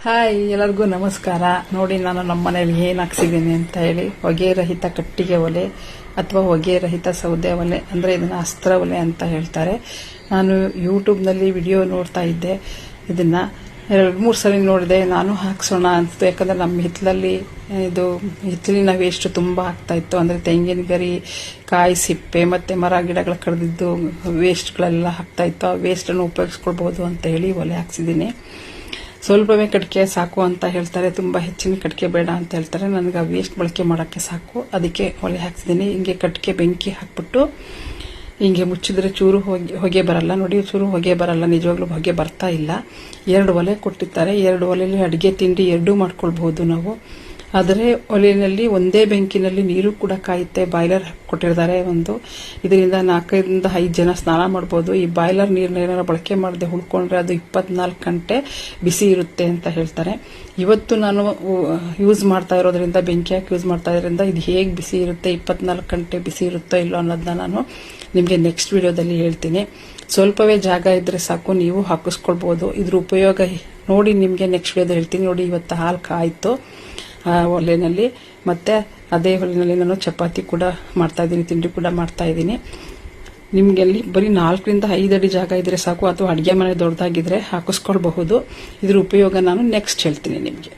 Hi, ಎಲ್ಲರಿಗೂ ನಮಸ್ಕಾರ. ನೋಡಿ, ನಾನು ನಮ್ಮ ಮನೇಲಿ ಏನು ಹಾಕ್ಸಿದ್ದೀನಿ ಅಂತ ಹೇಳಿ, ಹೊಗೆ ರಹಿತ ಕಟ್ಟಿಗೆ ಒಲೆ ಅಥವಾ ಹೊಗೆ ರಹಿತ ಸೌದೆ ಒಲೆ ಅಂದರೆ ಇದನ್ನು ಅಸ್ತ್ರ ಒಲೆ ಅಂತ ಹೇಳ್ತಾರೆ. ನಾನು ಯೂಟ್ಯೂಬ್ನಲ್ಲಿ ವಿಡಿಯೋ ನೋಡ್ತಾ ಇದ್ದೆ. ಇದನ್ನು 2-3 ಸಲ ನೋಡಿದೆ. ನಾನು ಹಾಕ್ಸೋಣ ಅಂತ, ಯಾಕಂದರೆ ನಮ್ಮ ಹಿತ್ತಲಲ್ಲಿ ಹಿತ್ತಲಿನ ವೇಸ್ಟ್ ತುಂಬ ಆಗ್ತಾ ಇತ್ತು. ಅಂದರೆ ತೆಂಗಿನ ಗರಿ, ಕಾಯಿ ಸಿಪ್ಪೆ ಮತ್ತು ಮರ ಗಿಡಗಳು ಕಡ್ದಿದ್ದು ವೇಸ್ಟ್ಗಳೆಲ್ಲ ಆಗ್ತಾ ಇತ್ತು. ಆ ವೇಸ್ಟನ್ನು ಉಪಯೋಗಿಸ್ಕೊಳ್ಬೋದು ಅಂತ ಹೇಳಿ ಒಲೆ ಹಾಕ್ಸಿದ್ದೀನಿ. ಸ್ವಲ್ಪವೇ ಕಟ್ಟಿಗೆ ಸಾಕು ಅಂತ ಹೇಳ್ತಾರೆ, ತುಂಬ ಹೆಚ್ಚಿನ ಕಟ್ಟಿಗೆ ಬೇಡ ಅಂತ ಹೇಳ್ತಾರೆ. ನನಗೆ ವೇಸ್ಟ್ ಬಳಕೆ ಮಾಡೋಕ್ಕೆ ಸಾಕು, ಅದಕ್ಕೆ ಒಲೆ ಹಾಕ್ಸಿದ್ದೀನಿ. ಹಿಂಗೆ ಕಟ್ಟಿಗೆ ಬೆಂಕಿ ಹಾಕ್ಬಿಟ್ಟು ಹಿಂಗೆ ಮುಚ್ಚಿದ್ರೆ ಚೂರು ಹೊಗೆ ಬರಲ್ಲ. ನೋಡಿ, ಚೂರು ಹೊಗೆ ಬರಲ್ಲ, ನಿಜವಾಗ್ಲೂ ಹೊಗೆ ಬರ್ತಾ ಇಲ್ಲ. 2 ಒಲೆ ಕೊಟ್ಟಿರ್ತಾರೆ. 2 ಒಲೆಯಲ್ಲಿ ಅಡುಗೆ ತಿಂಡಿ ಎರಡೂ ಮಾಡ್ಕೊಳ್ಬಹುದು ನಾವು. ಆದರೆ ಒಲೆಯಲ್ಲಿ ಒಂದೇ ಬೆಂಕಿನಲ್ಲಿ ನೀರು ಕೂಡ ಕಾಯುತ್ತೆ. ಬಾಯ್ಲರ್ ಕೊಟ್ಟಿರ್ತಾರೆ ಒಂದು. ಇದರಿಂದ 4-5 ಜನ ಸ್ನಾನ ಮಾಡ್ಬೋದು. ಈ ಬಾಯ್ಲರ್ ನೀರನ್ನ ಏನಾರು ಬಳಕೆ ಮಾಡದೆ ಉಳ್ಕೊಂಡ್ರೆ ಅದು 24 ಗಂಟೆ ಬಿಸಿ ಇರುತ್ತೆ ಅಂತ ಹೇಳ್ತಾರೆ. ಇವತ್ತು ನಾನು ಯೂಸ್ ಮಾಡ್ತಾ ಇರೋದ್ರಿಂದ, ಬೆಂಕಿ ಹಾಕಿ ಯೂಸ್ ಮಾಡ್ತಾ ಇರೋದ್ರಿಂದ ಇದು ಹೇಗೆ ಬಿಸಿ ಇರುತ್ತೆ, 24 ಗಂಟೆ ಬಿಸಿ ಇರುತ್ತೋ ಇಲ್ಲೋ ಅನ್ನೋದನ್ನ ನಾನು ನಿಮಗೆ ನೆಕ್ಸ್ಟ್ ವಿಡಿಯೋದಲ್ಲಿ ಹೇಳ್ತೀನಿ. ಸ್ವಲ್ಪವೇ ಜಾಗ ಇದ್ರೆ ಸಾಕು, ನೀವು ಹಾಕಿಸ್ಕೊಳ್ಬೋದು. ಇದ್ರ ಉಪಯೋಗ ನೋಡಿ ನಿಮಗೆ ನೆಕ್ಸ್ಟ್ ವಿಡಿಯೋದಲ್ಲಿ ಹೇಳ್ತೀನಿ. ನೋಡಿ, ಇವತ್ತು ಹಾಲು ಕಾಯ್ತು ಆ ಒಲೆಯಲ್ಲಿ, ಮತ್ತು ಅದೇ ಒಲೆಯಲ್ಲಿ ನಾನು ಚಪಾತಿ ಕೂಡ ಮಾಡ್ತಾ ಇದ್ದೀನಿ, ತಿಂಡಿ ಕೂಡ ಮಾಡ್ತಾ ಇದ್ದೀನಿ. ನಿಮಗೆಲ್ಲಿ ಬರೀ 4-5 ಅಡಿ ಜಾಗ ಇದ್ರೆ ಸಾಕು, ಅಥವಾ ಅಡುಗೆ ಮನೆ ದೊಡ್ಡದಾಗಿದ್ರೆ ಹಾಕಿಸ್ಕೊಳ್ಬಹುದು. ಇದ್ರ ಉಪಯೋಗ ನಾನು ನೆಕ್ಸ್ಟ್ ಹೇಳ್ತೀನಿ ನಿಮಗೆ.